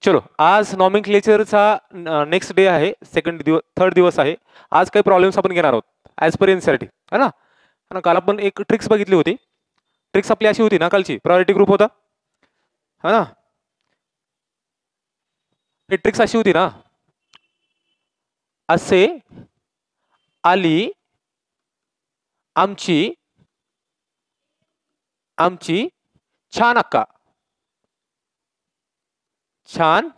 चलो, आज नॉमेनक्लेचरचा next day आहे, थर्ड दिवस आहे. आज काही प्रॉब्लेम्स आपण घेणार आहोत ॲज पर एनसीईआरटी, है ना. आणि काल आपण एक ट्रिक्स बघितली होती. ट्रिक्स आपली अशी होती ना कालची, प्रायोरिटी ग्रुप होता, है ना. ही ट्रिक्स अशी होती ना, असे आली आमची आमची छान अक्का, छान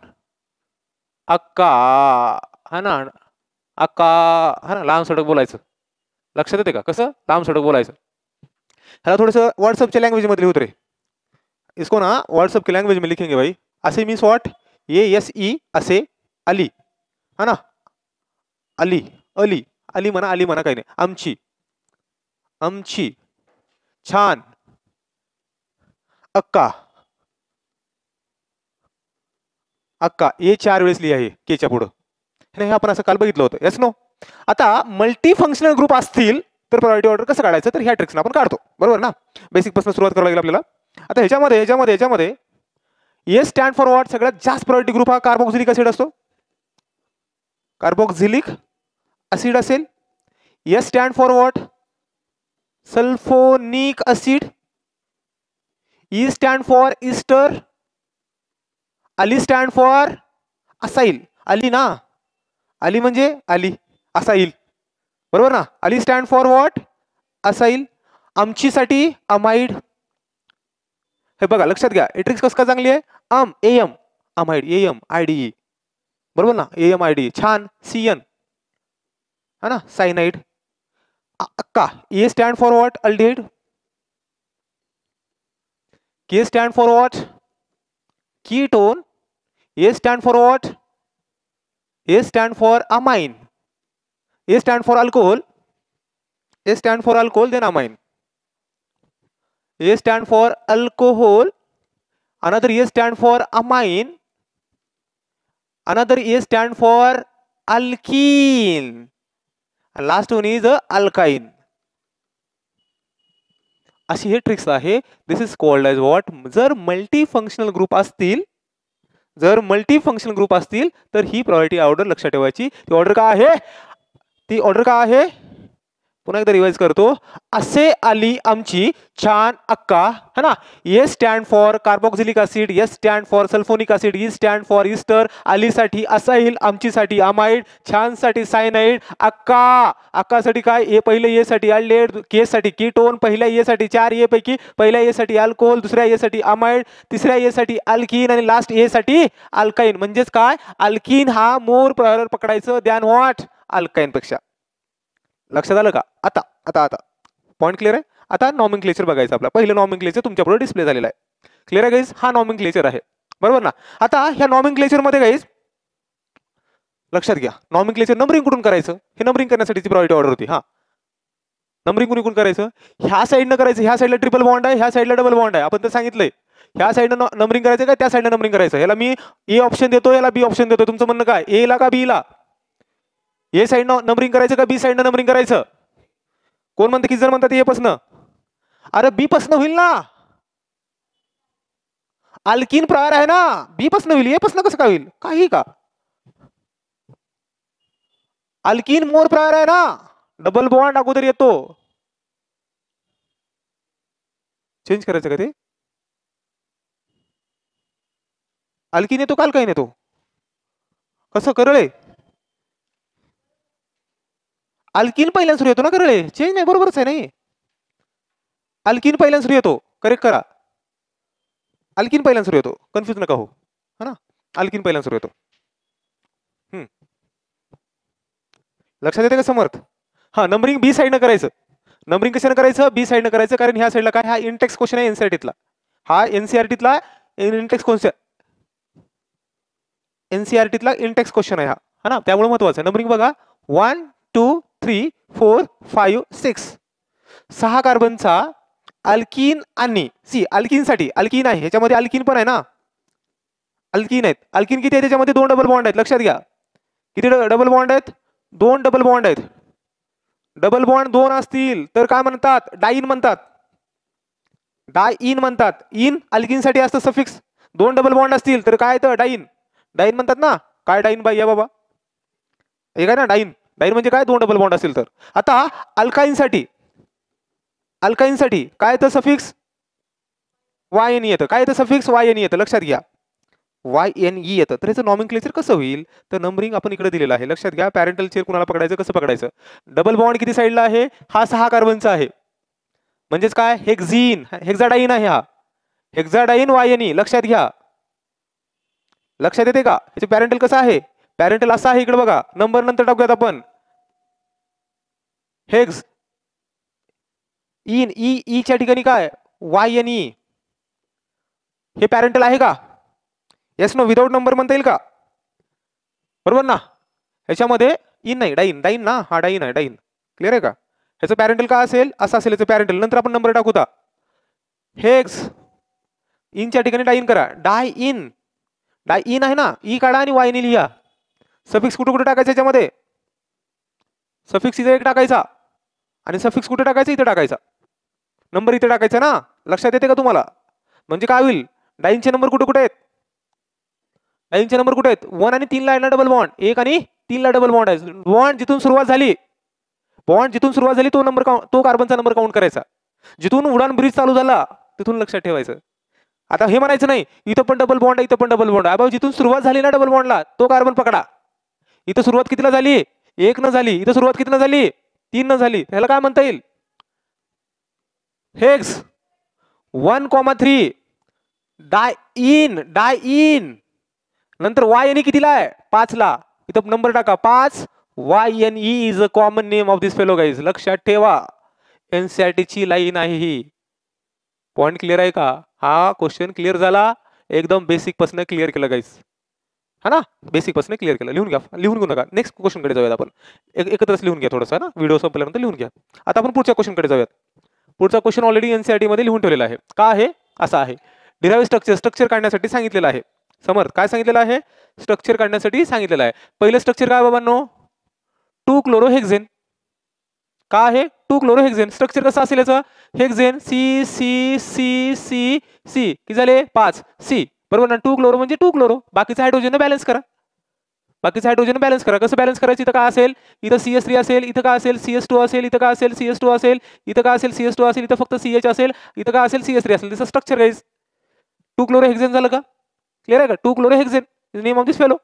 अक्का, हा ना. अक्का, हा ना. लांब सडक बोलायचं, लक्षात येते का कसं लांब सडक बोलायचं. ह्याला थोडंसं व्हाट्सअपच्या लँग्वेज मध्ये लिहूत रे. इसको ना व्हाट्सअप की लँग्वेज में लिखेंगे भाई. असे मीन्स व्हॉट, ASE असे अली, हा ना. अली अली अली म्हणा, अली म्हणा, काही नाही. आमची आमची छान अक्का, अक्का हे 4 वेळेस लिहा आहे केच्या पुढं. हे आपण असं काल बघितलं होतं. Yes no. आता मल्टी फंक्शनल ग्रुप असतील तर प्रायोरिटी ऑर्डर कसं काढायचं, तर ह्या ट्रिक्सना आपण काढतो, बरोबर ना. बेसिक पासून सुरुवात करावी लागेल आपल्याला. आता ह्याच्यामध्ये ए स्टँड फॉर व्हॉट, सगळ्यात जास्त प्रायोरिटी ग्रुप हा कार्बोक्सिलिक ऍसिड असतो. कार्बोक्सिलिक ऍसिड असेल. S stand for what, sulphonic acid. E stand for ester. Ali stand for acyl. Ali ना, अली म्हणजे अली, असाइल, बरोबर ना. Ali stand for what, acyl. आमचीसाठी अमाइड. हे बघा लक्षात घ्या, ट्रिक्स कसं काय चांगली आहे. AM अमाइड, AMIDE, बरोबर ना. AMIDE छान. CN, है ना, साइनाइड. अक्का, A stand for what, aldehyde. K stand for what, ketone. A stand for what, A stand for amine. A stand for alcohol. A stand for alcohol, then amine. A stand for alcohol, another A stand for amine, another A stand for alkene, and last one is alkyne. अशी हे tricks आहे. दिस is called age what. जर multi functional group असतील, तर ही priority order लक्षात ठेवायची. ती order काय आहे, पुन्हा एकदा रिवाइज करतो. असे आली आमची छान अक्का, है ना. A stand for carboxylic acid, S stand for sulphonic acid, E stand for ester, अलीसाठी असाइल, आमचीसाठी अमाइड, छान साठी सायनाइड. अक्कासाठी काय, ए पहिल्या ए साठी अल्डेहाइड, के साठी कीटोन, पहिल्या ए साठी 4 ए पैकी पहिल्या ए साठी अल्कोहोल, दुसऱ्या ए साठी अमाइड, तिसऱ्या ए साठी अल्कीन आणि लास्ट ए साठी अल्काइन. म्हणजेच काय, अल्कीन हा मोर प्रायोरिटी पकडायचं दॅन व्हॉट, अल्काइन पेक्षा. लक्षात आलं का. आता आता आता पॉईंट क्लिअर आहे. आता नॉमेनक्लेचर बघायचं आपला. पहिलं नॉमेनक्लेचर तुमच्यापुढे डिस्प्ले झालेला आहे. क्लिअर आहे गाईज. हा नॉमेनक्लेचर आहे, बरोबर ना. आता ह्या नॉमेनक्लेचर मध्ये गाईज लक्षात घ्या, नॉमेनक्लेचर नंबरिंग कुठून करायचं, हे नंबरिंग करण्यासाठीची प्रायोरिटी ऑर्डर होती. हा, नंबरिंग कुठून करायचं, ह्या साईडनं करायचं. ह्या साईडला ट्रिपल बॉन्ड आहे, ह्या साईडला डबल बॉन्ड आहे. आपण तर सांगितलंय ह्या साईडनं नंबरिंग करायचं का त्या साईडनं नंबरिंग करायचं. याला मी ए ऑप्शन देतो, याला बी ऑप्शन देतो. तुमचं म्हणणं काय, ए ला का बी ला, ए साईडनं नंबरिंग करायचं का बी साईडनं नंबरिंग करायचं. कोण म्हणतं, किती जण म्हणतात ए पासनं. अरे बी पासनं होईल ना, अल्कीन प्रायर आहे ना, बी पासनं होईल, ए पासनं कसं काय होईल, काही का. अल्कीन मोर प्रायर आहे ना, डबल बॉन्ड अगोदर येतो. चेंज करायचं का ते, अल्कीन येतो का अल्काइन येतो, कसं करळे. अल्कीन पहिल्यांदा सुरू येतो ना करळे, चेंज नाही, बरोबरच आहे नाही. अल्कीन पहिल्यांदा सुरू येतो, करेक्ट करा. अल्कीन पहिल्यांदा सुरू येतो, कन्फ्युज नका हो, है ना. अल्कीन पहिल्यांदा सुरू येतो. लक्षात येते का समर्थ. हा, नंबरिंग बी साईडनं करायचं. नंबरिंग कशाने करायचं, बी साईडनं करायचं. कारण ह्या साईडला काय, हा इंटेक्स क्वेश्चन आहे एनसीईआरटीतला. हा एनसीईआरटीतला इंटेक्स क्वेश्चन, एनसीईआरटीतला इंटेक्स क्वेश्चन आहे हा, है ना. त्यामुळे महत्वाचं आहे. नंबरिंग बघा, 1 2 3 4 5 6, 6 कार्बनचा अल्कीन आणि सी, अल्कीनसाठी अल्कीन आहे, ह्याच्यामध्ये अल्कीन पण आहे ना, अल्कीन आहेत. अल्कीन किती आहे त्याच्यामध्ये, 2 डबल बॉन्ड आहेत. लक्षात घ्या, किती डबल बॉन्ड आहेत, 2 डबल बॉन्ड आहेत. डबल बॉन्ड 2 असतील तर काय म्हणतात, डाईन म्हणतात, डाईन म्हणतात. इन अल्कीनसाठी असतं सफिक्स. 2 डबल बॉन्ड असतील तर काय, तर डाईन. डाईन म्हणतात ना. काय डाईन बाई या बाबा, हे काय ना डाईन. डाईन म्हणजे काय, 2 डबल बॉन्ड असेल तर. आता अल्काईनसाठी काय येतं सफिक्स YNE येतं. काय येतं सफिक्स YNE येतं, लक्षात घ्या. YNE येतं. तर याचं नॉमेनक्लेचर कसं होईल, तर नंबरिंग आपण इकडे दिलेलं आहे, लक्षात घ्या. पॅरेंटल चेअर कुणाला पकडायचं, कसं पकडायचं. डबल बॉन्ड किती साईडला आहे, हा 6 कार्बनचा आहे, म्हणजेच काय हेक्झीन, हेक्झाडाईन आहे हा, हेक्झाडाईन YNE, लक्षात घ्या. लक्षात येते का, याचे पॅरेंटल कसं आहे, पॅरेंटल असा आहे, इकडे बघा, नंबर नंतर टाकूयात आपण. हेक्स इन ई च्या ठिकाणी काय YNE, हे पॅरेंटल आहे का, येस नो, विदाउट नंबर म्हणता येईल का, बरोबर ना. ह्याच्यामध्ये इन नाही, डाईन, डाईन ना, हा डाईन आहे, डाईन. क्लिअर आहे का. ह्याचं पॅरेंटल काय असेल, असं असेल याचं पॅरेंटल, नंतर आपण नंबर टाकूता. हेक्स इनच्या ठिकाणी डाईन करा, डाय इन आहे ना, ई काढा आणि YNE लिहा. सफिक्स कुठे कुठे टाकायचं याच्यामध्ये, सफिक्स इथे एक टाकायचा आणि सफिक्स कुठे टाकायचा, इथे टाकायचा, नंबर इथे टाकायचा ना. लक्षात येते का तुम्हाला, म्हणजे काय होईल, डाईनचे नंबर कुठे कुठे आहेत, डाईनचे नंबर कुठे आहेत, 1 आणि 3 ला आहे ना डबल बॉन्ड, 1 आणि 3 ला डबल बॉन्ड आहे. बॉन्ड जिथून सुरुवात झाली, तो नंबर तो कार्बनचा नंबर काउंट करायचा. जिथून उडान ब्रिज चालू झाला तिथून लक्षात ठेवायचं. आता हे म्हणायचं नाही इथं पण डबल बॉन्ड आहे, इथं पण डबल बॉन्ड आहे. बाबा जिथून सुरुवात झाली ना डबल बॉन्डला, तो कार्बन पकडा. इथं सुरुवात कितीला झाली, 1 न झाली, इथं सुरुवात कितीला झाली, 3 न झाली, ह्याला काय म्हणता येईल, हेक्स 1,3 डाय इन, नंतर YNE कितीला आहे, 5 ला, इथं नंबर टाका 5. YNE is a common name of this fellow guys, लक्षात ठेवा. NCERT ची लाईन आहे ही. पॉइंट क्लिअर आहे का, हा क्वेश्चन क्लिअर झाला, एकदम बेसिक पासून क्लिअर केलं गाईज, हा ना, बेसिक पासून क्लिअर केलं. लिहून घ्या, लिहून घेऊ नका. नेक्स्ट क्वेश्चन कडे जाऊयात आपण, एकत्रच लिहून घ्या थोडंसं ना, व्हिडिओ संपल्यानंतर लिहून घ्या. आता आपण पुढच्या क्वेश्चन कडे जाऊयात. पुढचा क्वेश्चन ऑलरेडी NCERT मध्ये लिहून ठेवलेला आहे. का आहे, असा आहे, डिराइव्ह स्ट्रक्चर काढण्यासाठी सांगितलेलं आहे. समर्थ काय सांगितलेलं आहे, स्ट्रक्चर काढण्यासाठी सांगितलेलं आहे. पहिलं स्ट्रक्चर काय बाबांनो, 2 क्लोरोहेक्झेन. का आहे 2 क्लोरोहेक्झेन, स्ट्रक्चर कसं असेल याचं, hexane C C C C C, किती झाले 5 सी, बरोबर ना. 2 क्लोरो म्हणजे 2 क्लोरो, बाकीचं हायड्रोजन बॅलन्स करा, कसं बॅलन्स करायचं, इथं काय असेल, इथं CS3 असेल, इथं काय असेल CS2 असेल, इथं काय असेल CS2 असेल, इथं काय असेल CS2 असेल, इथं फक्त CH असेल, इथं काय असेल CS3 असेल. दिस स्ट्रक्चर गाईज. 2 क्लोरोहेक्झेन झालं का, क्लिअर आहे का, 2 क्लोरोहेक्झेन नेम ऑफ दिस फेलो.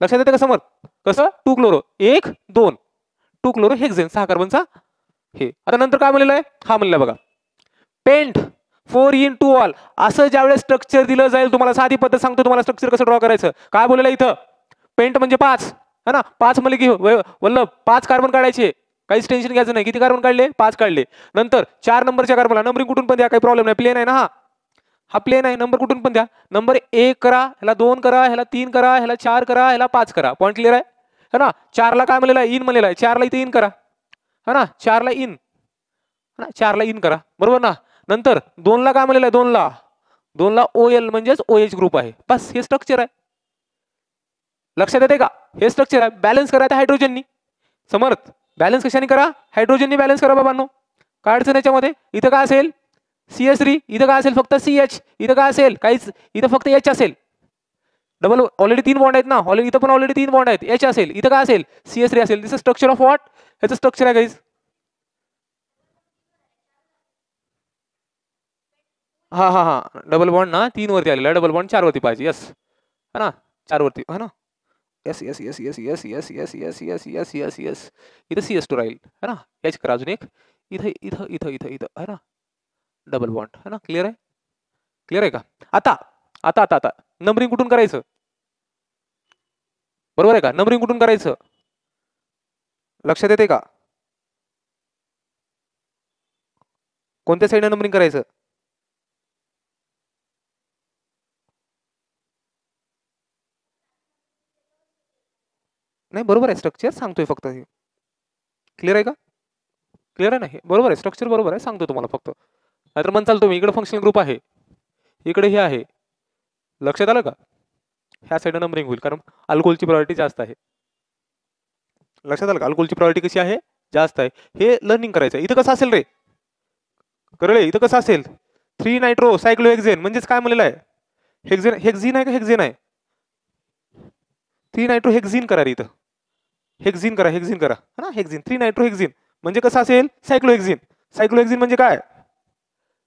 लक्षात येते का समोर, कसं 2 क्लोरो 1 2, 2 क्लोरोहेक्झेन 6 कार्बनचा हे. आता नंतर काय म्हणलेलं आहे, हा म्हणलं बघा, पेंट 4 असं ज्यावेळेस स्ट्रक्चर दिलं जाईल, तुम्हाला साधी पद्धत सांगतो, तुम्हाला स्ट्रक्चर कसं ड्रॉ करायचं. काय बोललेलं इथं, पेंट म्हणजे 5 है ना, 5 म्हणजे की वल्लभ 5 कार्बन काढायचे, काहीच टेन्शन घ्यायचं नाही. किती कार्बन काढले, 5 काढले. नंतर 4 नंबरच्या कार्बनला नंबरिंग कुठून पण द्या, काही प्रॉब्लेम नाही, प्लेन आहे ना, हा प्लेन आहे, नंबर कुठून पण द्या. नंबर 1 करा, ह्याला 2 करा, ह्याला 3 करा, ह्याला 4 करा, ह्याला 5 करा. पॉईंट क्लिअर आहे ना. 4 ला काय म्हणलेलं आहे, इन म्हणलेलं आहे, 4 ला इथे इन करा, है ना, 4 ला इन, 4 ला इन करा, बरोबर ना. नंतर 2 ला काय म्हणलेलं आहे, 2 ला OL म्हणजेच OH ग्रुप आहे. बस हे स्ट्रक्चर आहे, लक्षात येते का, हे स्ट्रक्चर आहे. बॅलन्स करायचं हायड्रोजननी. समर्थ बॅलन्स कशाने करा, हायड्रोजननी बॅलन्स करा बाबांनो. काय अडचण याच्यामध्ये, इथं काय असेल CS3, इथं काय असेल फक्त CH, इथं काय असेल काहीच, इथं फक्त H असेल. डबल ऑलरेडी 3 बॉन्ड आहेत ना, ऑलरेडी इथं पण ऑलरेडी 3 बॉन्ड आहेत, H असेल, इथं काय असेल CS3 असेल. दिस स्ट्रक्चर ऑफ व्हॉट, ह्याचं स्ट्रक्चर आहे गाईज. हा हा हा, डबल बॉन्ड ना 3 वरती आलेला, डबल बॉन्ड 4 वरती पाहिजे, यस, है ना, 4 वरती, है ना, yes yes yes yes yes yes yes yes yes yes yes yes. इथं CS2 राहील, है ना, H करा अजून एक, इथं इथं इथं इथं इथं, है ना, डबल बॉन्ड, है ना. क्लिअर आहे, क्लिअर आहे का. आता आता आता आता नंबरिंग कुठून करायचं, बरोबर आहे का, नंबरिंग कुठून करायचं, लक्षात येते का, कोणत्या साईडने नंबरिंग करायचं. नाही बरोबर आहे, स्ट्रक्चर सांगतोय फक्त हे, क्लिअर आहे का, क्लिअर आहे ना, हे बरोबर आहे, स्ट्रक्चर बरोबर आहे, सांगतो तुम्हाला फक्त. नाहीतर मन चालतो मी, इकडे फंक्शनल ग्रुप आहे, इकडे हे आहे, लक्षात आलं का. ह्या साईडने नंबरिंग होईल, कारण अल्कोहोलची प्रायोरिटी जास्त आहे. लक्षात आलं का, अल्कोहोलची प्रायोरिटी कशी आहे, जास्त आहे. हे लर्निंग करायचं. इथं कसं असेल रे करळे, इथं कसं असेल 3 नायट्रो सायक्लोहेक्झेन, म्हणजेच काय म्हणलेलं आहे, हेक्झेन आहे का हेक्झेन आहे, 3 नायट्रोहेक्झिन करा इथं, हेक्झिन करा, हेक्झिन करा है ना, हेक्झिन 3 नायट्रोहेक्झिन म्हणजे कसं असेल, सायक्लोहेक्झिन. सायक्लोहेक्झिन म्हणजे काय,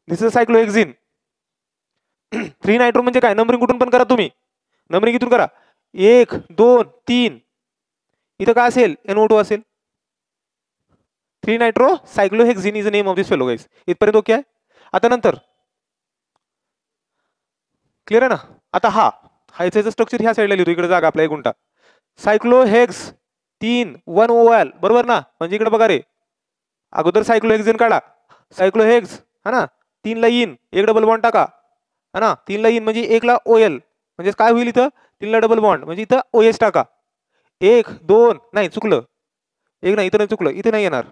दिस इज सायक्लोहेक्झिन. 3 नायट्रो म्हणजे काय, नंबरिंग कुठून पण करा तुम्ही, नंबरिंग इथून करा, 1 2 3, इथं काय असेल, NO2 असेल. 3 nitro cyclohexene is the name of this fellow guys. इथपर्यंत ओके आहे. आता नंतर क्लिअर आहे ना. आता हा ह्याचं स्ट्रक्चर ह्या साईडला लिहितो, इकडे जागा आपला 1 गुंठा. सायक्लोहेक्स 3 1 OL बरोबर ना, म्हणजे इकडे बघा रे, अगोदर सायक्लोहेक्झिन काढा, सायक्लोहेक्स है ना, 3 ला इन, 1 डबल बॉन्ड टाका है ना, 3 ला इन म्हणजे 1 ला OL, म्हणजे काय होईल इथं, 3 ला डबल बॉन्ड म्हणजे इथं OH टाका. 1 2 नाही चुकलं, 1 नाही, इथं नाही चुकलं, इथे नाही येणार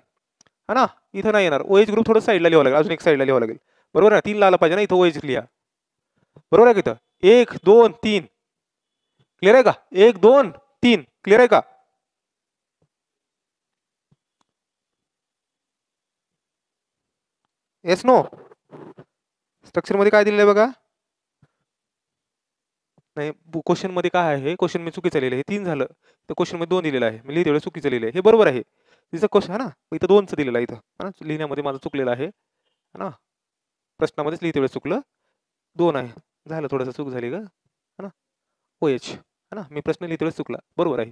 है ना, इथं नाही येणार. OH ग्रुप थोडं साईडला लिहावं लागेल, अजून एक साईडला लिहावं लागेल बरोबर ना, 3 ला आला पाहिजे ना, इथं OH लिहा बरोबर आहे. इथं 1 2 3 क्लिअर आहे का, 1 2 3 क्लिअर आहे का. Yes no. स्ट्रक्चर मध्ये काय दिलेलं आहे बघा, नाही क्वेश्चन मध्ये काय आहे, क्वेश्चन मी चुकीचं लिहिलं, हे 3 झालं, तर क्वेश्चन मध्ये 2 दिलेलं आहे, मी लिहिते चुकीचं लिहिलं आहे, हे बरोबर आहे. तिचं क्वेश्चन है ना, इथं 2चं दिलेलं आहे, इथं है ना, लिहिण्यामध्ये माझं चुकलेलं आहे ना, प्रश्नामध्येच लिहिते वेळेस चुकलं, 2 आहे, झालं थोडंसं चूक झाली का है ना, OH है ना, मी प्रश्न लिहिते वेळेस चुकला, बरोबर आहे.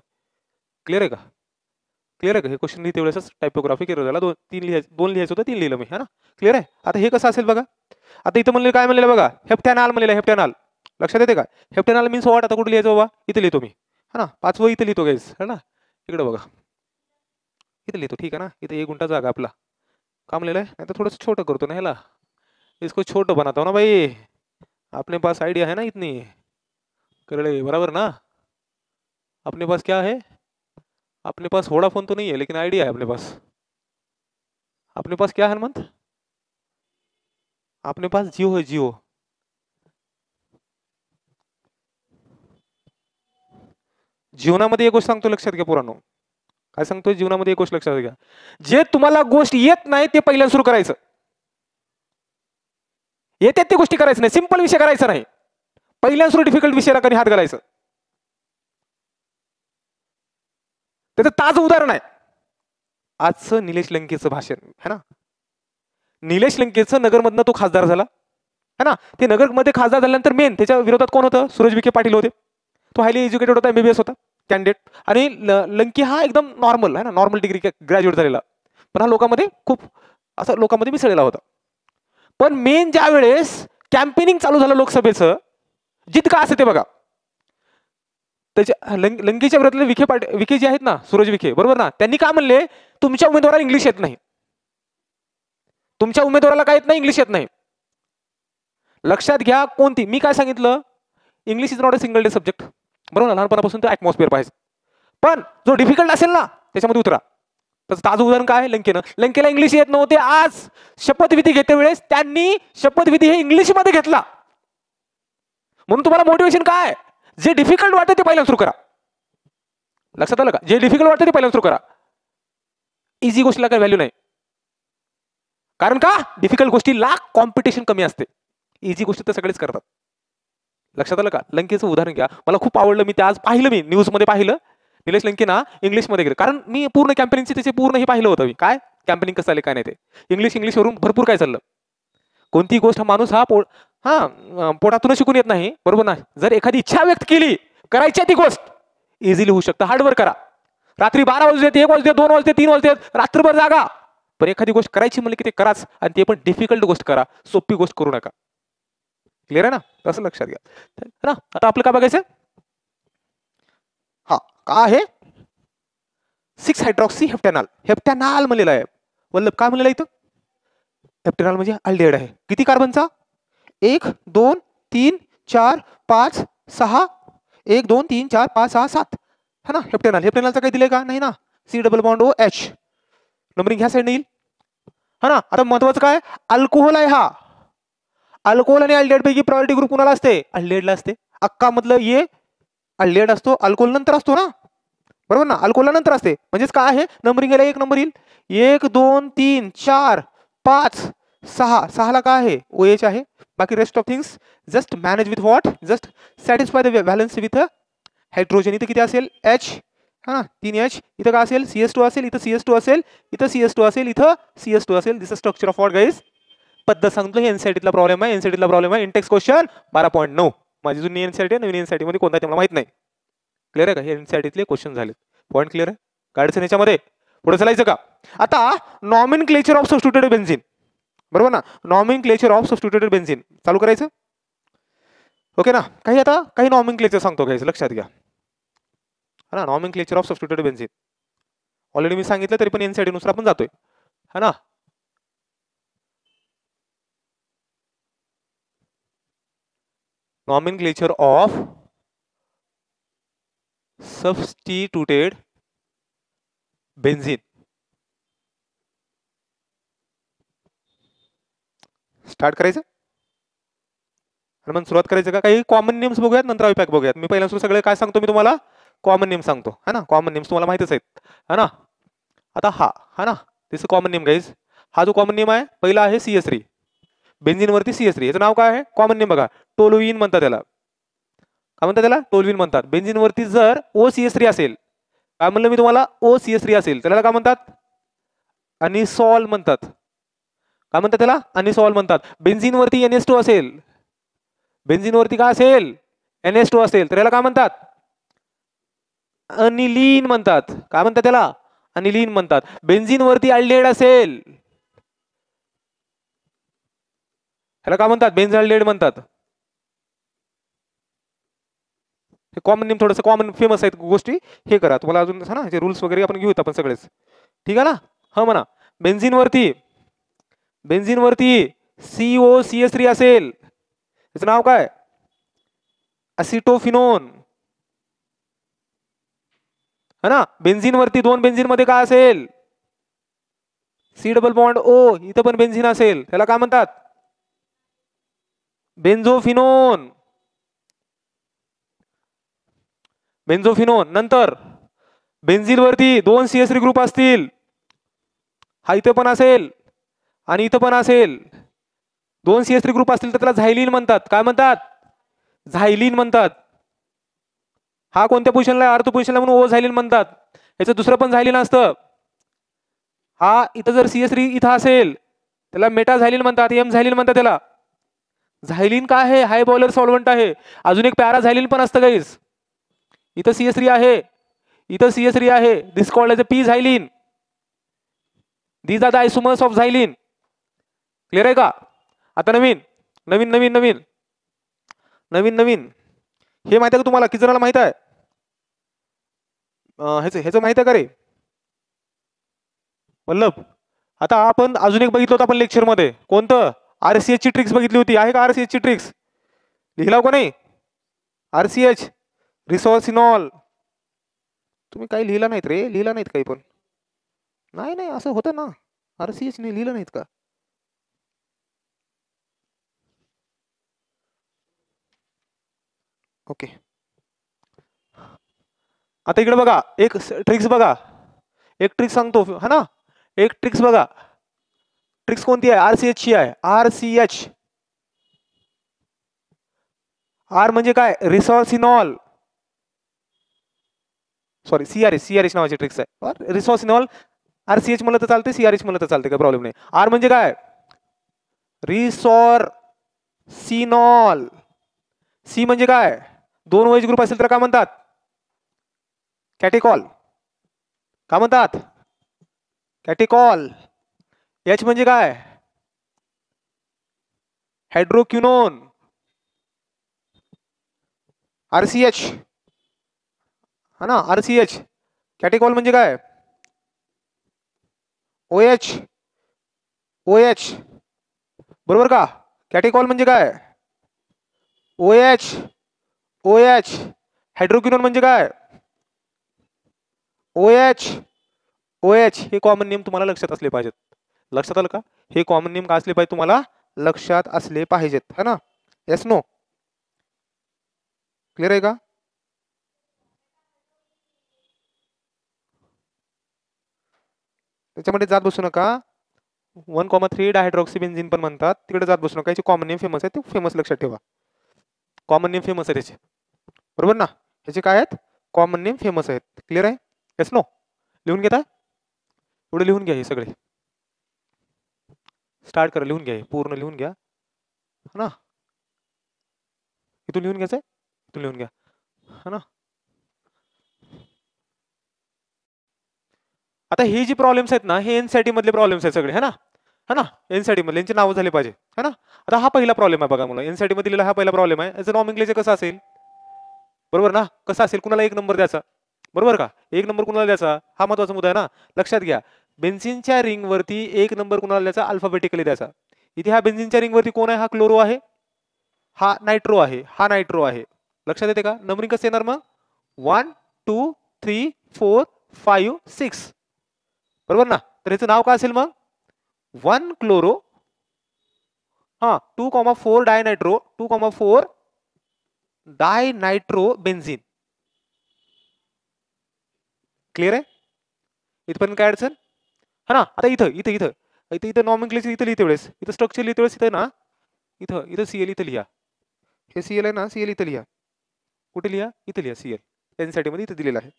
क्लिअर आहे का, क्लिअर आहे का, हे क्वेश्चन लिहिते वेळेस टायपोग्राफी केलं झाला, 2 लिहायचं होतं, 3 लिहिलं मी है ना, क्लिअर आहे. आता हे कसं असेल बघा, आता इथं म्हणले काय म्हणलेलं बघा, हेप्टॅनॉल म्हणलेलं, हेप्टॅनॉल लक्षात येते का, हेप्टॅनॉल मीन्स व्हॉट, आता कुठे लिहायचं बाबा, इथे लिहितो मी है ना, 5वं इथे लिहितो गाइस है ना, इकडे बघा इथे लिहितो, ठीक आहे ना, इथे 1 गुंठा जागा आपला, का म्हणलेलं आहे, नाही तर थोडंसं छोटं करतो ना ह्याला, इसको छोटं बनाता हूं ना भाई, अपने पास आइडिया है ना इतनी, कर ले बराबर ना, अपने पास क्या है, अपने पास वोडाफोन तो नहीं है लेकिन आइडिया है अपने पास. अपने पास क्या है हनुमंत, अपने पास जियो है, जियो. जीवनामध्ये एक गोष्ट सांगतो, लक्षात घ्या पोरांनो, काय सांगतोय, जीवनामध्ये एक गोष्ट लक्षात घ्या, जे तुम्हाला गोष्ट येत नाही ते पहिल्यांदा सुरू करायचं, येते ते गोष्टी करायचं नाही, सिंपल विषय करायचा नाही, पहिल्यांदा सुरू डिफिकल्ट विषयाला कधी हात घालायचं. त्याचं ताजं उदाहरण आहे आजचं निलेश लंकेचं भाषण है ना. निलेश लंकेचं नगरमधनं तो खासदार झाला है ना, ते नगरमध्ये खासदार झाल्यानंतर मेन त्याच्या विरोधात कोण होतं, सूरज विखे पाटील होते, तो हायली एज्युकेटेड होता, MBBS होता कॅन्डिडेट, आणि लंके हा एकदम नॉर्मल है ना, नॉर्मल डिग्री ग्रॅज्युएट झालेला, पण हा लोकांमध्ये खूप असं लोकांमध्ये मिसळलेला होता. पण मेन ज्या वेळेस कॅम्पेनिंग चालू झालं लोकसभेचं, जितकं असं ते बघा, त्याच्या लंकेच्या विरोधातले विखे जे आहेत ना, सूरज विखे बरोबर ना, त्यांनी काय म्हणले, तुमच्या उमेदवाराला इंग्लिश येत नाही, तुमच्या उमेदवाराला काय येत नाही, इंग्लिश येत नाही. लक्षात घ्या, कोणती, मी काय सांगितलं, English is not a single day subject बरोबर ना, लहानपणापासून तो ॲटमॉस्फिअर पाहिजे, पण जो डिफिकल्ट असेल ना त्याच्यामध्ये उतरा. त्याचं ताजं उदाहरण काय, लंकेला इंग्लिश येत नव्हते, आज शपथविधी घेते वेळेस त्यांनी शपथविधी हे इंग्लिशमध्ये घेतला. म्हणून तुम्हाला मोटिवेशन काय, जे डिफिकल्ट वाटतं ते पहिल्यांदा सुरू करा. लक्षात आलं का, जे डिफिकल्ट वाटतं ते पहिल्यांदा सुरू करा, इझी गोष्टीला काही व्हॅल्यू नाही, कारण का डिफिकल्ट गोष्टीला कॉम्पिटिशन कमी असते, इझी गोष्टी तर सगळेच करतात. लक्षात आलं का, लंकेचं उदाहरण घ्या, मला खूप आवडलं, मी ते आज पाहिलं, मी न्यूजमध्ये पाहिलं, निलेश लंके ना इंग्लिशमध्ये गेले, कारण मी पूर्ण कॅम्पेनिंगचे त्याचे पूर्ण हे पाहिलं होतं, मी काय कॅम्पेनिंग कसं चालले काय नाही, ते इंग्लिशवरून भरपूर काय चाललं. कोणती गोष्ट माणूस हा पोटातून शिकून येत नाही बरोबर ना, जर एखादी इच्छा व्यक्त केली करायची ती गोष्ट इझिली होऊ शकतं. हार्डवर्क करा, रात्री 12 वाजले, 1 वाजले, 2 वाजले, 3 वाजले, रात्रभर जागा, पण एखादी गोष्ट करायची म्हणली की ते कराच, आणि ते पण डिफिकल्ट गोष्ट करा, सोपी गोष्ट करू नका. क्लिअर आहे ना, तसं लक्षात घ्या ना. आता आपलं काय बघायचं, हा काय आहे, 6 हायड्रॉक्सी हेप्टॅनॉल, हेप्टॅनॉल म्हणलेलं आहे वल्लभ, काय म्हणलेलं इथं, हेप्टॅनॉल म्हणजे अल्डिहाइड आहे. किती कार्बनचा, 1 2 3 4 5 6, 1 2 3 4 5 6 7 है ना. हेप्टॅनॉल, हेप्टॅनॉलचा काही दिलंय का, नाही ना, C double bond OH, numbering ह्या साईडने येईल है ना. आता महत्वाचं काय, अल्कोहोल आहे हा, अल्कोहोल आणि अल्डिहाइड पैकी प्रायोरिटी ग्रुप कुणाला असते, अल्डिहाइडला असते. अक्का मधलं ये अल्डिहाइड असतो, अल्कोहोल नंतर असतो ना बरोबर ना, अल्कोहोल नंतर असते, म्हणजेच काय आहे, नंबरिंग याला 1 नंबर येईल, 1 2 3 4 5 6, 6ला काय आहे, OH आहे, बाकी rest of things just manage with what, just satisfy the valence with hydrogen इथं किती असेल H, हा 3H. इथं काय असेल CS2 असेल, इथं CS2 असेल, इथं CS2 असेल, इथं CS2 असेल. दिस स्ट्रक्चर ऑफ व्हॉट गाईज? पद्धत सांगतो. हे एनसीईआरटीतला प्रॉब्लेम आहे, एनसीईआरटीतला प्रॉब्लेम आहे. Intex question 12.9. माझी जुनी एनसीईआरटी आहे, नवीन एनसीईआरटी मध्ये कोणता ते मला माहित नाही. क्लिअर आहे का? हे एनसीईआरटीतले क्वेश्चन झाले. पॉईंट क्लिअर आहे? काय अडचण याच्यामध्ये? पुढे चालायचं का? आता नॉमेनक्लेचर ऑफ सबस्टिट्यूटेड बेन्झीन, बरोबर ना? नॉमेनक्लेचर ऑफ सबस्टिट्यूटेड बेन्झीन चालू करायचं. ओके ना? काही नॉमेनक्लेचर सांगतो, घ्यायचं लक्षात घ्या. है ना? Nomenclature of substituted benzene already मी सांगितलं, तरी पण एनसीईआरटी नुसार आपण जातोय. है ना? nomenclature of substituted benzene. Start करायचं आणि मग सुरुवात करायचं का? काही कॉमन नेम्स बघूयात, नंतर अविपॅक बघूयात. मी पहिल्यांदा सगळे काय सांगतो, मी तुम्हाला कॉमन नेम सांगतो. है ना? कॉमन नेम्स तुम्हाला माहितच आहेत. है ना? आता हा ना, दिस कॉमन नेम गाईज. हा जो कॉमन नेम आहे, पहिला आहे CS3. बेन्झीन वरती CS3, याचं नाव काय आहे? कॉमन नेम बघा, टोलुईन म्हणतात त्याला. काय म्हणतात त्याला? टोलुईन म्हणतात. बेन्झीन वरती जर OCS3 असेल, काय म्हणलं मी तुम्हाला? OCS3 असेल, त्याला काय म्हणतात? अनिसॉल म्हणतात. काय म्हणतात त्याला? अनिसॉल म्हणतात. बेन्झीन वरती NH2 असेल, बेन्झीन वरती काय असेल? NH2 असेल, तर याला काय म्हणतात? अनिलीन म्हणतात. काय म्हणतात त्याला? अनिलीन म्हणतात. बेन्झीन वरती अल्डिहाइड असेल, ह्याला काय म्हणतात? बेन्झाल्डिहाइड म्हणतात. हे कॉमन नेम, थोडंसं कॉमन फेमस आहेत गोष्टी, हे करा. तुम्हाला अजून ना जे रूल्स वगैरे आपण घेऊत आपण सगळेच, ठीक आहे ना? हा म्हणा. बेन्झीन वरती COCS3 असेल, त्याचं नाव काय? असिटोफिनोन. है ना? बेन्झीन वरती दोन बेन्झीन मध्ये काय असेल? C double bond O. इथं पण बेन्झीन असेल, त्याला काय म्हणतात? बेन्झोफिनोन. नंतर बेन्झीन वरती दोन CS3 ग्रुप असतील, हा इथं पण असेल आणि इथं पण असेल, दोन CS3 ग्रुप असतील, तर त्याला झायलीन म्हणतात. काय म्हणतात? झायलीन म्हणतात. हा कोणत्या पोझिशनला आहे? अर्थ पोझिशनला, म्हणून O झायलीन म्हणतात. याचं दुसरं पण झायलीन असतं. हा इथं जर CS3 इथं असेल, त्याला मेटा झायलीन म्हणतात, M झायलीन म्हणतात त्याला. झायलीन काय आहे? हाय बॉयलर सॉल्व्हंट आहे. अजून एक पॅरा झायलीन पण असतं गाईस. इथं CS3 आहे, इथं CS3 आहे. This called as a P xylene. These are the isomers of xylene. Clear आहे का? आता नवीन हे माहिती आहे का तुम्हाला? किती जणांना माहित आहे? ह्याचं माहित आहे का रे वल्लभ? आता आपण अजून एक बघितलं होतं आपण लेक्चर मध्ये, कोणतं? RCH ची ट्रिक्स बघितली होती. आहे का RCH ची ट्रिक्स? लिहिला का नाही? RCH, resorcinol. तुम्ही काही लिहिला नाहीत रे, लिहिला नाहीत काही पण. नाही असं होतं ना, RCH नाही लिहिलं नाहीत का? ओके. आता इकडे बघा, एक ट्रिक्स बघा, एक ट्रिक्स सांगतो. हा ना, एक ट्रिक्स बघा. ट्रिक्स कोणती आहे? RCH ची आहे. RCH. R म्हणजे काय? रिसोर्सिनॉल. सॉरी, CRH नावाची ट्रिक्स आहे. रिसोर्सिनॉल. RCH म्हणलं तर चालते, CRH म्हणलं तर चालते, काही प्रॉब्लेम नाही. R म्हणजे काय? रिसोर्सिनॉल. C म्हणजे काय? दोन OH ग्रुप असेल तर काय म्हणतात? कॅटेकॉल. काय म्हणतात? कॅटेकॉल. H म्हणजे काय? हायड्रोक्विनोन. RCH. हा ना, RCH. कॅटेकॉल म्हणजे काय? OH. बरोबर का? कॅटेकॉल म्हणजे काय? OH. हायड्रोक्विनोन म्हणजे काय? OH. हे कॉमन नेम तुम्हाला लक्षात असले पाहिजेत. लक्षात आलं का? हे कॉमन नेम काय असले पाहिजे तुम्हाला लक्षात असले पाहिजेत. है ना? Yes no? क्लिअर आहे का? त्याच्यामध्ये जात बसू नका. 1,3 डायहायड्रॉक्सिबेन्झीन पण म्हणतात, तिकडे जात बसू नका. याचे कॉमन नेम फेमस आहे, ते फेमस लक्षात ठेवा. कॉमन नेम फेमस आहे त्याचे, बरोबर ना? ह्याचे काय आहेत, कॉमन नेम फेमस आहेत. क्लिअर आहे? Yes no? लिहून घेता? पुढे लिहून घ्या हे सगळे, स्टार्ट करा, लिहून घ्या हे पूर्ण लिहून घ्या ना. इथून लिहून घ्यायचंय, इथून लिहून घ्या हा ना. आता हे जी प्रॉब्लेम्स आहेत ना, हे एनसीईआरटी मधले प्रॉब्लेम्स आहेत सगळे, है ना, है ना. एनसीईआरटी मधले यांचे नाव झाले पाहिजे, है ना. आता हा पहिला प्रॉब्लेम आहे बघा मुलं, एनसीईआरटी मध्ये दिलेला हा पहिला प्रॉब्लेम आहे. याचं नॉमेनक्लेचर कसं असेल, बरोबर ना, कसं असेल, कुणाला 1 नंबर द्यायचा, बरोबर का, 1 नंबर कुणाला द्यायचा, हा महत्वाचा मुद्दा आहे ना. लक्षात घ्या, बेन्झीनच्या रिंग वरती 1 नंबर कुणाला द्यायचा, अल्फाबेटिकली द्यायचा. इथे हा बेन्झीनच्या रिंग वरती कोण आहे, हा क्लोरो आहे, हा नायट्रो आहे, हा नायट्रो आहे. लक्षात येते का? नंबरिंग कसं येणार मग, 1 2 3 4 5 6, बरोबर ना. तर ह्याचं नाव काय असेल मग, 1 क्लोरो, हा 2,4 डायनायट्रो, 2,4 डायनायट्रो बेन्झीन. क्लिअर आहे? इथपर्यंत काय अडचण, हा ना. आता इथं इथं इथं इथं इथं नॉमेनक्लेचर इथं लिहिते वेळेस, इथं स्ट्रक्चर लिहिते वेळेस इथं ना, इथं इथं सीएल इथं लिहा, हे सीएल आहे ना, सीएल इथं लिहा, कुठे लिहा, इथं लिहा सीएल, एनसीईआरटी मध्ये इथं दिलेलं आहे,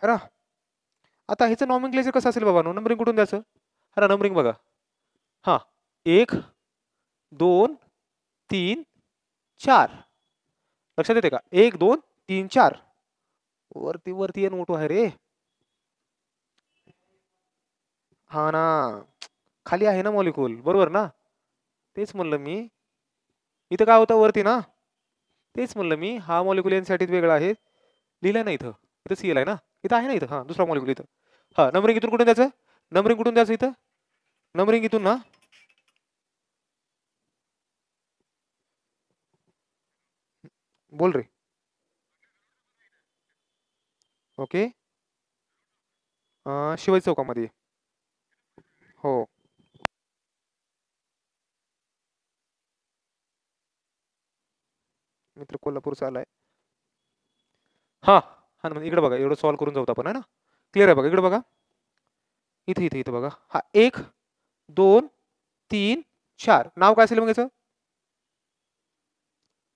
है ना. आता ह्याचं नॉमेनक्लेचर कसं असेल बाबा, नंबरिंग कुठून द्यायचं, हा ना, नंबरिंग बघा, हा 1 2 3 4, लक्षात येते का, 1 2 3 4, वरती वरती एन मोठो आहे रे, हा ना, खाली आहे ना मॉलिक्यूल, बरोबर ना. तेच म्हणलं मी, इथं काय होतं वरती ना, तेच म्हणलं मी, हा मॉलिक्यूल एनसाठी वेगळा आहे, लिहिलंय ना इथं, इथं सीएल आहे ना, इथं आहे ना, इथं हा दुसरा मॉलिक्यूल इथं, हा. नंबरिंग इथून कुठून द्यायचं, नंबरिंग कुठून द्यायचं इथं, नंबरिंग इथून ना, बोल रे, ओके. शिवाजी चौकामध्ये, हो. मित्र कोल्हापूरचा आलाय, हा हा ना. इकडे बघा, एवढं सॉल्व्ह करून जाऊ आपण, है ना. क्लिअर आहे बघा, इकडे बघा, इथे इथे इथं बघा, हा 1 2 3 4, नाव काय असेल मग याचं,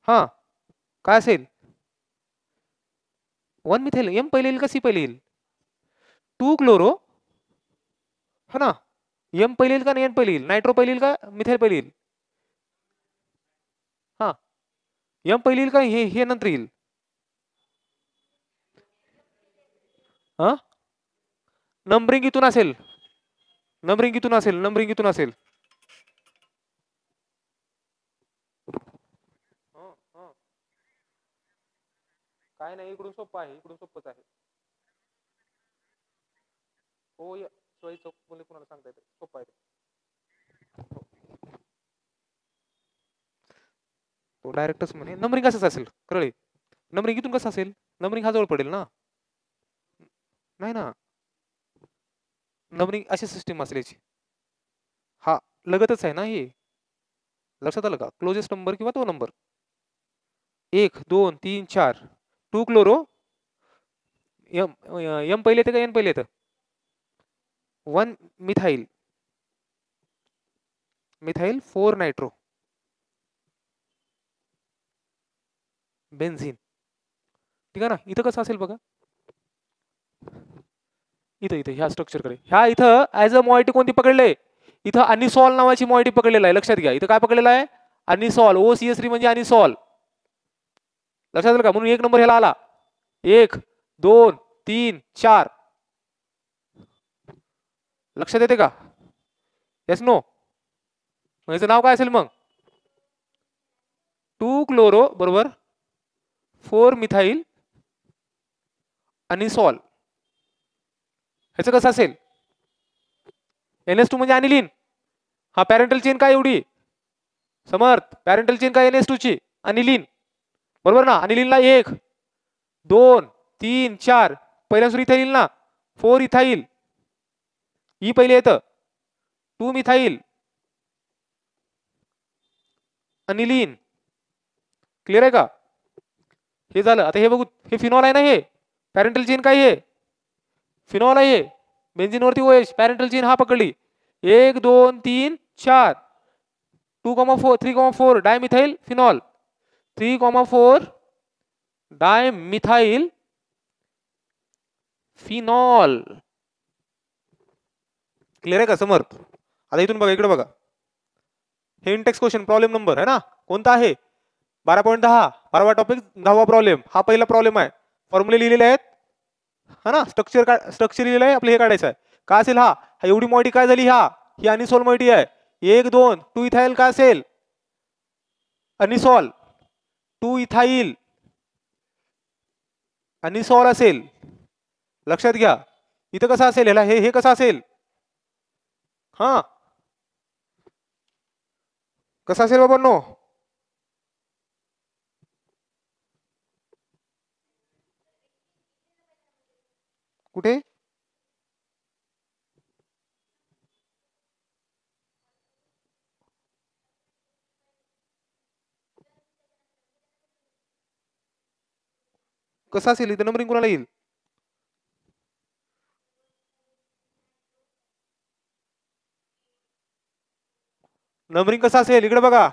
हा काय असेल, 1 मिथाइल, एम पहिले येईल का सी पहिले येईल, 2 क्लोरो, हा ना. एम पहिले येईल का एन पहिले येईल, नायट्रो पहिले येईल का मिथाइल पहिले येईल, हा. एम पहिले येईल का हे नंतर येईल, हा. नंबरिंग इथून असेल, नंबरिंग इथून असेल, नंबरिंग इथून असेल, काय नाही, इकडून सोपं आहे, इकडून सोपंच आहे, हो. शिवाजी चौक मध्ये कोणाला सांगता येते, सोपं आहे तो, डायरेक्टच म्हणे. नंबरिंग कसंच असेल कळले, नंबरिंग इथून कसं असेल, नंबरिंग हा जवळ पडेल ना, नाही ना, नंबरिंग अशी सिस्टीम असेल याची, हा लगतच आहे ना हे, लक्षात आलं का, क्लोजेस्ट नंबर किंवा तो नंबर, 1 2 3 4, 2 क्लोरो, एम एम पहिले येतं का एन पहिले येतं, 1 मिथाइल, मिथाइल 4 नायट्रो बेन्झीन. ठीक आहे ना. इथं कसं असेल बघा, इथं इथं ह्या स्ट्रक्चर कडे, ह्या इथं ऍज अ मॉइटी कोणती पकडले, इथं अनिसॉल नावाची मॉइटी पकडलेला आहे, लक्षात घ्या. इथं काय पकडलेलं आहे, अनिसॉल, OCS3 म्हणजे अनिसॉल, लक्षात आलं का, म्हणून 1 नंबर ह्याला आला, 1 2 3 4, लक्षात येते का, येस नो. याचं नाव काय असेल मग, 2 क्लोरो बरोबर 4 मिथाइल अनिसॉल, ह्याचं कसं असेल, NS2 म्हणजे अनिलीन, हा पॅरेंटल चेन काय एवढी, समर्थ, पॅरेंटल चेन काय NS2 ची, अनिलीन, बरोबर ना. अनिलीनला 1 2 3 4, पहिल्या सुरू इथं येईल ना, 4 इथाईल, ई पहिले येतं, 2 मिथाईल अनिलीन, क्लिअर आहे का, हे झालं. आता हे बघू, हे फिनॉल आहे ना, हे पॅरेंटल चेन काय आहे, फिनॉल आहे, बेन्झीन वरती OH, पॅरेंटल चेन हा पकडली, 1 2 3 4, 2,4 3,4 dimethyl phenol, 3,4 dimethyl phenol. Clear आहे का समर? आता इथून बघा, इकडे बघा, हे इंटेक्स क्वेश्चन प्रॉब्लेम नंबर आहे ना, कोणता आहे? 12.10. 12वा टॉपिक, 10वा प्रॉब्लेम. हा पहिला प्रॉब्लेम आहे. फॉर्म्युले लिहिलेले आहेत हा ना, स्ट्रक्चर लिहिलेलं आहे, आपलं हे काढायचं आहे. काय असेल हा एवढी मॉइटी काय झाली, ही अनिसॉल मॉइटी आहे. 1 2 2 इथाइल काय असेल? अनिसॉल. 2 इथाइल अनिसॉल असेल. लक्षात घ्या. इथं कसं असेल, ह्याला हे कसं असेल? हा कसं असेल बाबांनो? कुठे? कसं असेल इथं? नंबरिंग कोणाला येईल? नंबरिंग कसं असेल? इकडे बघा.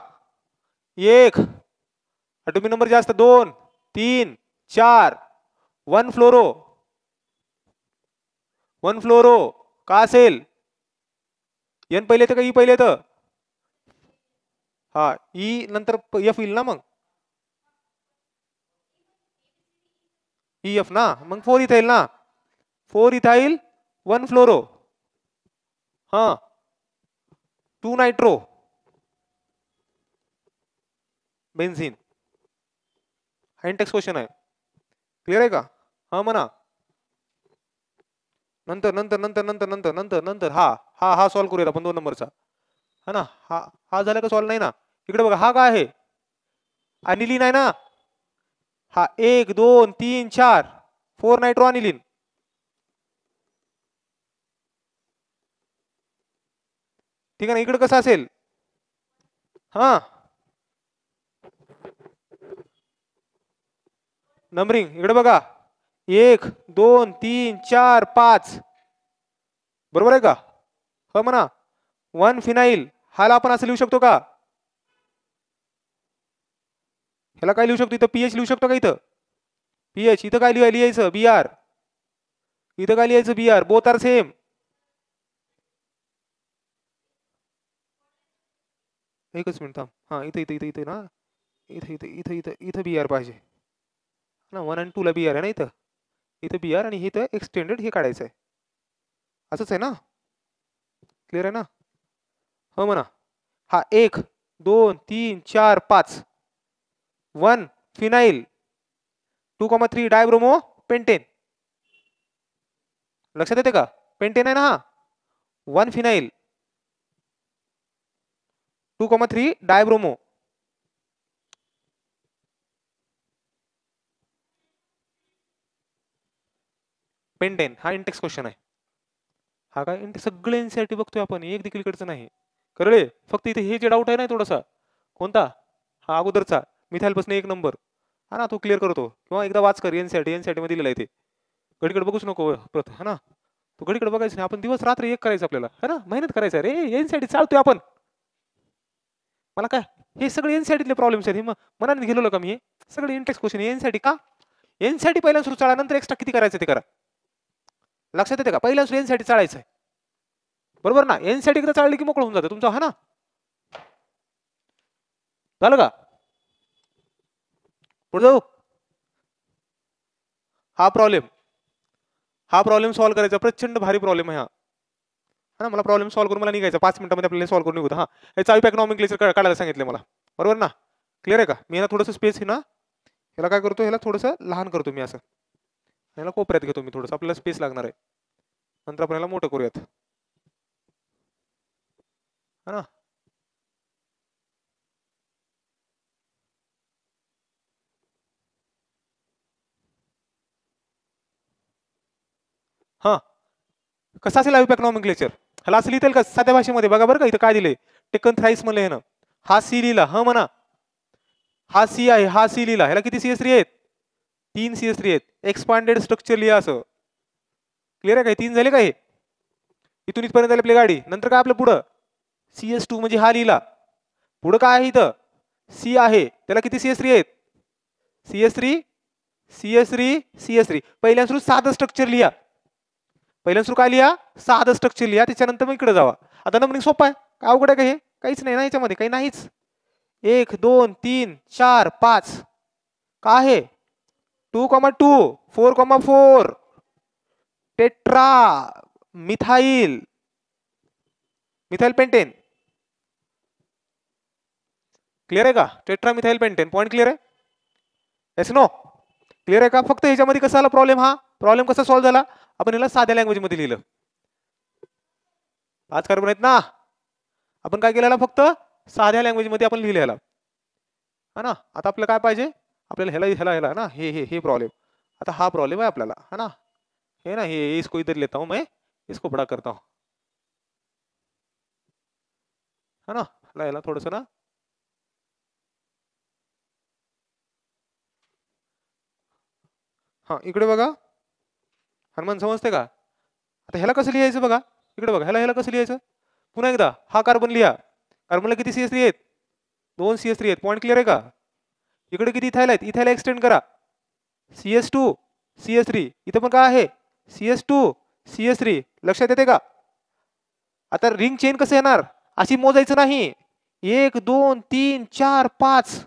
1 ॲटॉमिक नंबर जास्त, 2 3 4 1 फ्लोरो. 1 फ्लोरो का असेल? एन पहिले येतं का ई पहिले येतं? हा ई नंतर एफ येईल ना, मग ई एफ ना, मग 4 इथाइल ना. 4 इथाइल 1 फ्लोरो. हा 2 नायट्रो बेन्झीन. हा इंटेक्स क्वेश्चन आहे. क्लिअर आहे का? हा म्हणा. नंतर नंतर नंतर नंतर नंतर नंतर नंतर हा हा हा सॉल्व्ह करूया आपण 2 नंबरचा. हा ना, हा हा झाला का सॉल्व्ह? नाही ना. इकडे बघा, हा काय आहे? अनिलीन आहे ना. हा 1 2 3 4 4 नायट्रो अनिलीन. ठीक आहे ना. इकडे कसं असेल? हा नंबरिंग इकडे बघा, 1 2 3 4 5. बरोबर आहे का? हो म्हणा. 1 फिनाइल. हाला आपण असं लिहू शकतो का? ह्याला काय लिहू शकतो? इथं पीएच लिहू शकतो का? इथं पीएच. इथं काय लिहायचं? B R. इथं काय लिहायचं? B R. Both are same. एकच मिनिट थांब. हा इथं इथं इथं इथं ना, इथं इथं इथं इथं इथं बी आर पाहिजे ना. 1 आणि 2 ला बी आर आहे ना. इथं इथं बी आर आणि इथं एक्सटेंडेड हे काढायचं आहे. असंच आहे ना? क्लिअर आहे ना? हो म्हणा. हा 1 2 3 4 5. 1 फिनाइल. 2,3 dibromo pentane. लक्षात येते का? पेंटेन आहे ना हा. 1 फिनाइल 2,3 डायब्रोमो. पेंटेन. हा इंटेक्स क्वेश्चन आहे. हा काय सगळे एनसीआरटी बघतोय आपण, एक देखील इकडचं नाही. कळले? फक्त इथे हे जे डाऊट आहे ना थोडासा, कोणता? हा अगोदरचा, मिथाइल पासून 1 नंबर. हा ना, तो क्लिअर करतो. किंवा एकदा वाच कर एनसीआरटी. एनसीआरटी मध्ये दिलेला आहे ते. घडीकडे बघूच नको हा ना. तो घडीकडे बघायचं नाही. आपण दिवस रात्र एक करायचं आपल्याला, है ना. मेहनत करायचं रे. एनसीआरटी चालतोय आपण. मला काय हे सगळे एनसीआरटीतले प्रॉब्लेम्स आहेत. हे मनाने गेलो का मी? हे सगळे इंटेक्स क्वेश्चन एनसीआरटी का? एनसीआरटी पहिल्या सुरू चाळा, नंतर एक्स्ट्रा किती करायचं ते करा. लक्षात येते का? पहिल्या सुरू एनसीआरटी चाळायचं आहे. बरोबर ना? एनसीआरटी एकदा चाळली की मोकळं होऊन जातं तुमचं. हा ना, झालं का? पुढे जाऊ. हा प्रॉब्लेम सॉल्व्ह करायचा. प्रचंड भारी प्रॉब्लेम आहे हा. ना, मला प्रॉब्लेम सॉल्व्ह करून मला निघायचं. 5 मिनिटांमध्ये आपल्याला सॉल्व्ह करून निघू. हा याचा इकॉनॉमिक काढायला सांगितलं मला. बरोबर ना? क्लिअर आहे का? मी ना थोडंसं स्पेस आहे ना, ह्याला काय करतो, ह्याला थोडंसं लहान करतो मी असं. ह्याला कोपऱ्यात घेतो मी थोडंसं. आपल्याला स्पेस लागणार आहे. नंतर आपण ह्याला मोठं करूयात. हा ना. हा कसं असेल इकॉनॉमिक ह्याला असं लिहिता येईल का साध्या भाषेमध्ये? बघा बरं का, इथं काय दिलंय? टेकन थ्राईस म्हणलं हे ना. हा सी लिहिला. ह म्हणा. हा सी आहे, हा सी लिहिला. ह्याला किती CS3 आहेत? 3 CS3 आहेत. एक्सपांडेड स्ट्रक्चर लिहा असं. क्लिअर आहे काय? 3 झाले का हे? इथून इथपर्यंत आली आपली गाडी. नंतर काय आपलं पुढं? CS2 म्हणजे हा लिहिला. पुढं काय आहे? इथं सी आहे. त्याला किती CS3 आहेत? CS3 CS3 पहिल्या सुरू साधं स्ट्रक्चर लिहा. पहिल्या सुरू काय लिहा? साधं स्ट्रक्चर लिहा. त्याच्यानंतर मग इकडे जावा. आता नंबरिंग सोपं आहे. काय अवघड आहे का हे? काहीच नाही ना याच्यामध्ये, काही नाहीच. 1 2 3 4 5 काय आहे? 2,2 4,4 टेट्रा मिथाइल पेंटेन. क्लिअर आहे का? Tetra methyl pentane. Point clear आहे? Yes no? क्लिअर आहे का? फक्त ह्याच्यामध्ये कसा आला प्रॉब्लेम? हा प्रॉब्लेम कसा सॉल्व्ह झाला? आपण याला साध्या लँग्वेज मध्ये लिहिलं. 5 कार्बन आहेत ना, आपण काय केलेला? फक्त साध्या लँग्वेज मध्ये आपण लिहिलेला है ना. आता आपल्याला काय पाहिजे? आपल्याला ह्याला ना हे प्रॉब्लेम. आता हा प्रॉब्लेम आहे आपल्याला है ना. हे ना हे इसको इधर लेता हूं मैं, इसको बड़ा करता हूं है ना. याला थोडस ना हा इकडे बघा. हनुमान समजते का? आता ह्याला कसं लिहायचं बघा. इकडे बघा, ह्याला कसं लिहायचं? पुन्हा एकदा हा कार्बन लिहा. कार्बनला किती CS3 आहेत? 2 CS3 आहेत. पॉईंट क्लिअर आहे का? इकडे किती इथाइल आहेत? इथाइल एक्सटेंड करा. CS2 CS3. इथं पण काय आहे? CS2 CS3. लक्षात येते का? आता रिंग चेन कसं येणार? अशी मोजायचं नाही. 1 2 3 4 5.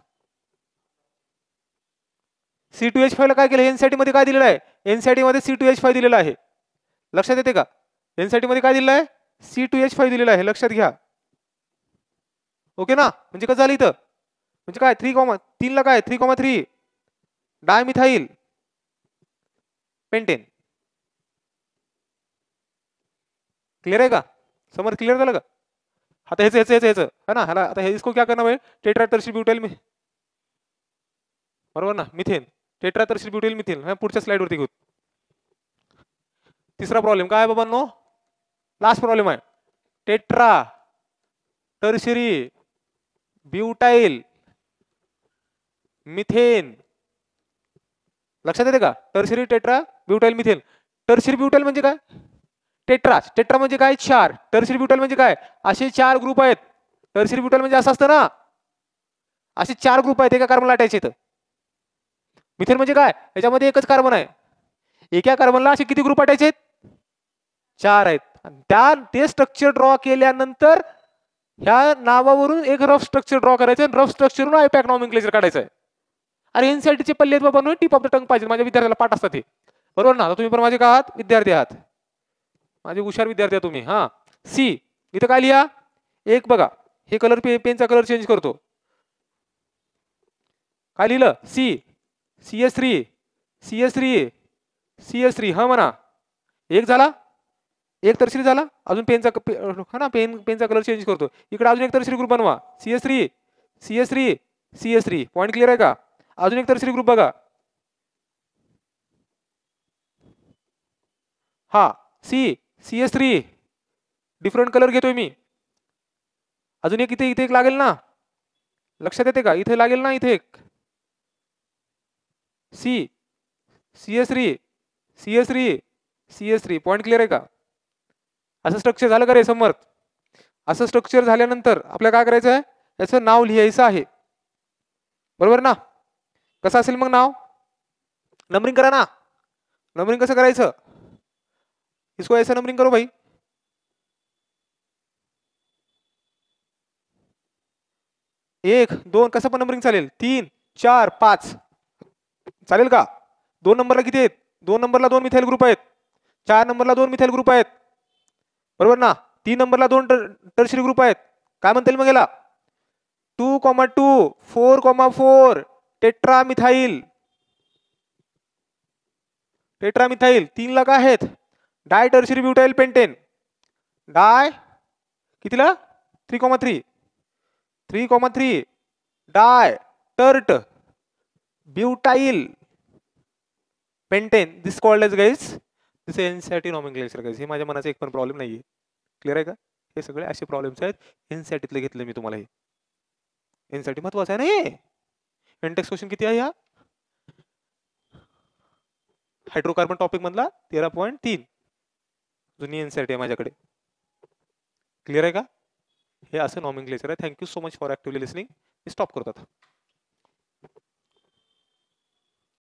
C2H5 ला काय केलं? एनसीआरटी मध्ये काय दिलेलं आहे? एनसीआरटी मध्ये C2H5 दिलेला आहे. लक्षात येते का? एनसीआरटी मध्ये काय दिलेलं आहे? C2H5 दिलेला आहे. लक्षात घ्या. ओके ना. म्हणजे कसं झालं इथं? म्हणजे काय 3,3 ला काय 3,3 डायमिथाइल पेंटेन. क्लियर आहे का? समर क्लियर झालं का? आता ह्याचं है ना. ह्याला आता हे इसको क्या करना है? टेट्रा टर्शियल ब्यूटाइल में, बरोबर ना. Methane tetra टर्शियल butyl methane. पुढच्या स्लाइड वरती घेऊ. तिसरा प्रॉब्लेम काय आहे बाबांनो? लास्ट प्रॉब्लेम आहे. Tetra tertiary butyl methane. लक्षात येते का? Tertiary tetra butyl methane. Tertiary butyl म्हणजे काय? टेट्रा म्हणजे काय? 4. टर्शियरी ब्यूटाइल म्हणजे काय? असे 4 ग्रुप आहेत. टर्शियरी ब्यूटाइल म्हणजे असं असतं ना, असे 4 ग्रुप आहेत एका कार्बनला अटॅच आहेत. मिथेन म्हणजे काय? याच्यामध्ये एकच कार्बन आहे. एका कार्बनला असे किती ग्रुप अटॅच आहेत? 4 आहेत. ते स्ट्रक्चर ड्रॉ केल्यानंतर ह्या नावावरून एक रफ स्ट्रक्चर ड्रॉ करायचं. रफ स्ट्रक्चरवरून आयपॅक नॉमेनक्लेचर काढायचं आहे. अरे एनसीईआरटीचे पल्ले आहेत बाबा, टिप ऑफ द टंग पाहिजे. माझ्या विद्यार्थ्याला पाठ असतात ते, बरोबर ना. तुम्ही पण माझे का आहात? विद्यार्थी आहात, माझे हुशार विद्यार्थी आहात तुम्ही. हा सी इथं काय लिहा? एक बघा, हे कलर पेनचा कलर चेंज करतो. काय लिहिलं? CS3 CS3 हा म्हणा. एक झाला, एक तरश्री झाला. अजून पेनचा हा ना, पेनचा कलर चेंज करतो. इकडे अजून एक तरश्री ग्रुप बनवा. CS3 पॉईंट क्लिअर आहे का? अजून एक तरश्री ग्रुप बघा. हा CS3 डिफरंट कलर घेतोय मी. अजून एक इथे एक लागेल ना. लक्षात येते का? इथे लागेल ना, इथे एक CS3 पॉईंट क्लिअर आहे का? असं स्ट्रक्चर झालं का रे समर्थ? असं स्ट्रक्चर झाल्यानंतर आपल्याला काय करायचं आहे? याचं नाव लिहायचं आहे, बरोबर ना. कसं असेल मग नाव? नंबरिंग करा ना. नंबरिंग कसं करायचं? इसको ऐसा नंबरिंग करो भाई. 1 2 कसं पण नंबरिंग चालेल. 3 4 5 चालेल का? 2 नंबरला किती आहेत? 2 नंबरला 2 मिथाइल ग्रुप आहेत. 4 नंबरला 2 मिथाइल ग्रुप आहेत, बरोबर ना. 3 नंबरला 2 टर्शियरी ग्रुप आहेत. काय म्हणता येईल मग याला? 2,2 4,4 टेट्रामिथाइल. 3 ला काय आहेत? डाय टर्शियरी ब्यूटाइल पेंटेन. डाय कितीला? 3,3 डाय टर्ट ब्यूटाइल पेंटेन. दिस कॉल्ड एज गाइस, दिस एनसीईआरटी नॉमेनक्लेचर गाइस. हे माझ्या मनाचा एक पण प्रॉब्लेम नाहीये. क्लिअर आहे का? हे सगळे असे प्रॉब्लेम्स आहेत. एनसीईआरटीतले घेतले मी तुम्हाला. हे एनसीईआरटी महत्वाचं आहे ना. हे इंडेक्स क्वेश्चन किती आहे? या हायड्रोकार्बन टॉपिक मधला 13.3 जुनी एनसीईआरटी आहे माझ्याकडे. क्लिअर आहे का? हे असं नॉमेनक्लेचर आहे. Thank you so much for actively listening. Me stop करतो आता.